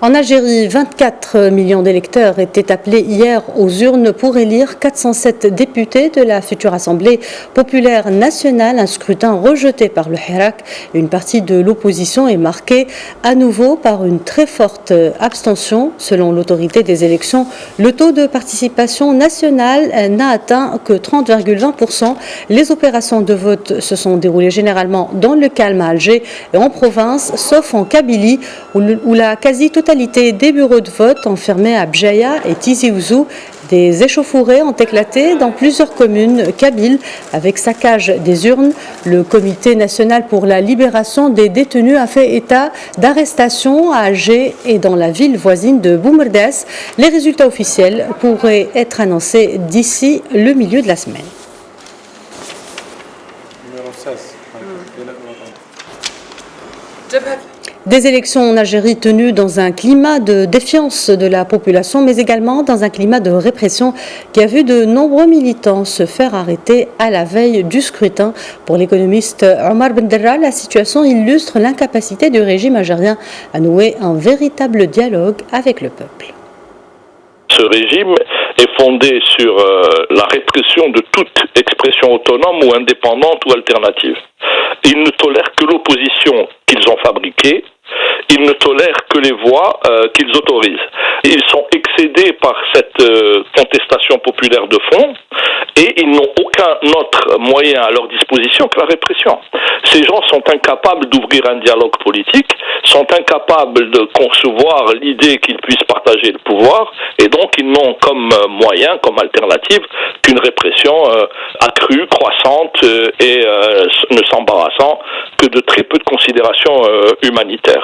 En Algérie, 24 millions d'électeurs étaient appelés hier aux urnes pour élire 407 députés de la future Assemblée populaire nationale, un scrutin rejeté par le Hirak. Une partie de l'opposition est marquée à nouveau par une très forte abstention. Selon l'autorité des élections, le taux de participation nationale n'a atteint que 30,20%. Les opérations de vote se sont déroulées généralement dans le calme à Alger et en province, sauf en Kabylie, où la quasi-totalité des bureaux de vote enfermés à Bjaya et Tizi Ouzou. Des échauffourées ont éclaté dans plusieurs communes kabyles avec saccage des urnes. Le Comité national pour la libération des détenus a fait état d'arrestations à Alger et dans la ville voisine de Boumerdès. Les résultats officiels pourraient être annoncés d'ici le milieu de la semaine. Des élections en Algérie tenues dans un climat de défiance de la population, mais également dans un climat de répression qui a vu de nombreux militants se faire arrêter à la veille du scrutin. Pour l'économiste Omar Benderra, la situation illustre l'incapacité du régime algérien à nouer un véritable dialogue avec le peuple. Ce régime est fondé sur la répression de toute expression autonome ou indépendante ou alternative. Il ne tolère que l'opposition qu'ils ont fabriquée. Ils ne tolèrent que les voix qu'ils autorisent. Ils sont excédés par cette contestation populaire de fond et ils n'ont aucun autre moyen à leur disposition que la répression. Ces gens sont incapables d'ouvrir un dialogue politique, sont incapables de concevoir l'idée qu'ils puissent partager le pouvoir et donc ils n'ont comme moyen, comme alternative, qu'une répression accrue, croissante et ne s'embarrassant que de très peu de considérations humanitaires.